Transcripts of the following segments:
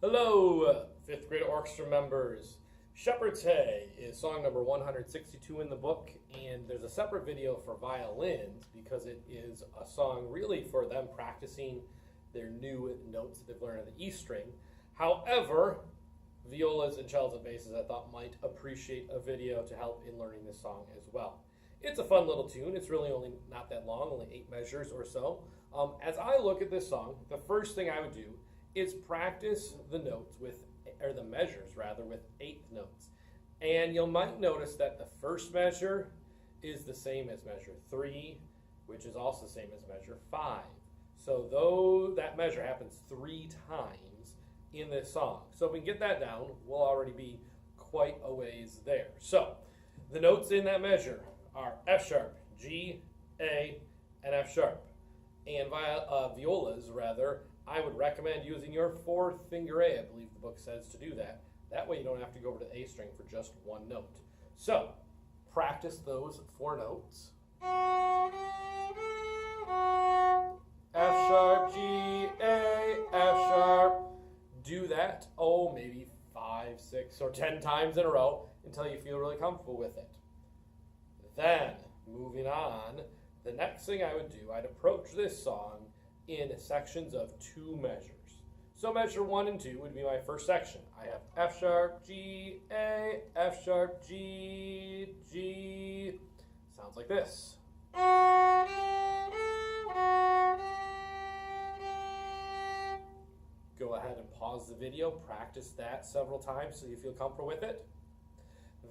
Hello, fifth grade orchestra members. Shepherd's Hay is song number 162 in the book, and there's a separate video for violins because it is a song really for them practicing their new notes that they've learned on the E string. However, violas and cellos and basses I thought might appreciate a video to help in learning this song as well. It's a fun little tune. It's really only not that long, only 8 measures or so. As I look at this song, the first thing I would do is practice the notes or the measures rather, with 8th notes. And you might notice that the first measure is the same as measure 3, which is also the same as measure 5. So though that measure happens 3 times in this song. So if we can get that down, we'll already be quite a ways there. So the notes in that measure are F sharp, G, A, and F sharp. And violas, rather, I would recommend using your 4th finger A. I believe the book says to do that. That way you don't have to go over to the A string for just one note. So practice those 4 notes. F sharp, G, A, F sharp. Do that, maybe 5, 6, or 10 times in a row until you feel really comfortable with it. Then, moving on, the next thing I would do, I'd approach this song in sections of 2 measures. So measure 1 and 2 would be my first section. I have F sharp, G, A, F sharp, G, G. Sounds like this. Go ahead and pause the video, practice that several times so you feel comfortable with it.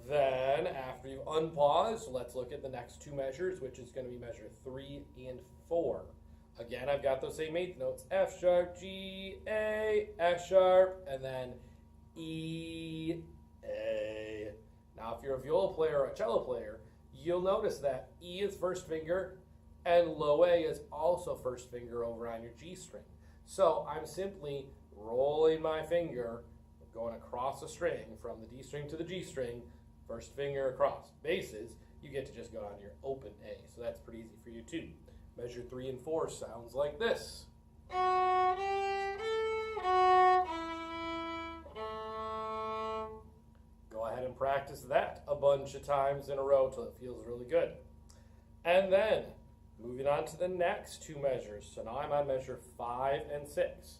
Then, after you've unpaused, let's look at the next 2 measures, which is going to be measure 3 and 4. Again, I've got those same 8th notes, F sharp, G, A, F sharp, and then E, A. Now, if you're a viola player or a cello player, you'll notice that E is first finger, and low A is also first finger over on your G string. So I'm simply rolling my finger, going across the string from the D string to the G string, first finger across. Basses, you get to just go on your open A, so that's pretty easy for you too. Measure 3 and 4 sounds like this. Go ahead and practice that a bunch of times in a row till it feels really good. And then, moving on to the next 2 measures. So now I'm on measure 5 and 6.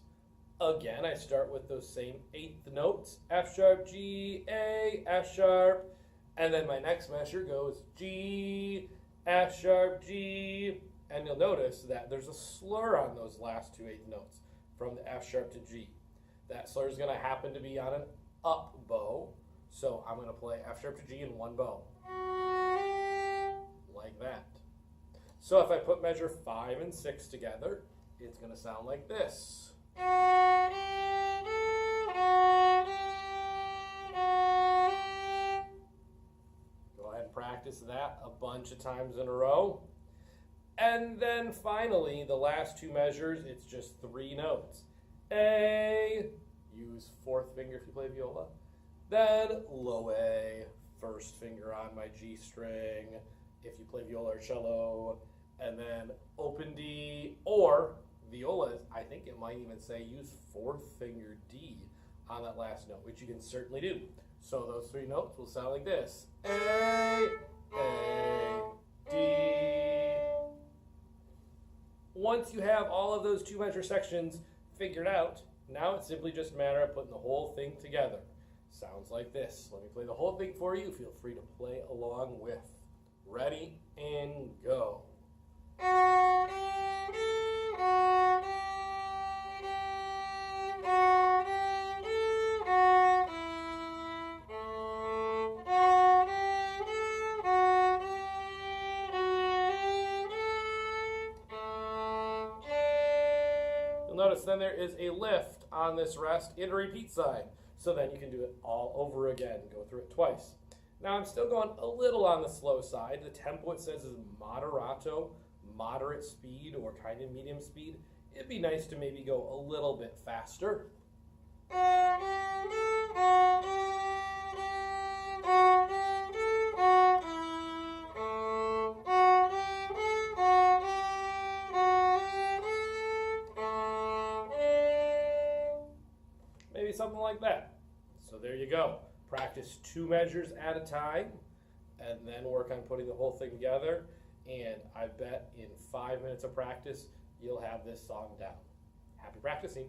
Again, I start with those same 8th notes, F sharp, G, A, F sharp, and then my next measure goes G, F sharp, G, and you'll notice that there's a slur on those last 2 8th notes from the F sharp to G. That slur is going to happen to be on an up bow, so I'm going to play F sharp to G in one bow, like that. So if I put measure 5 and 6 together, it's going to sound like this. Go ahead and practice that a bunch of times in a row. And then finally, the last 2 measures, it's just 3 notes. A, use 4th finger if you play viola. Then low A, first finger on my G string if you play viola or cello. And then open D, or violas, I think it might even say use 4th finger D on that last note, which you can certainly do. So those 3 notes will sound like this. A, D. Once you have all of those 2 measure sections figured out, now it's simply just a matter of putting the whole thing together. Sounds like this. Let me play the whole thing for you. Feel free to play along with. Ready and go. Notice then there is a lift on this rest in a repeat sign. So then you can do it all over again, go through it twice. Now I'm still going a little on the slow side. The tempo it says is moderato, moderate speed or kind of medium speed. It'd be nice to maybe go a little bit faster. something like that. So there you go. Practice 2 measures at a time, and then work on putting the whole thing together. And I bet in 5 minutes of practice, you'll have this song down. Happy practicing.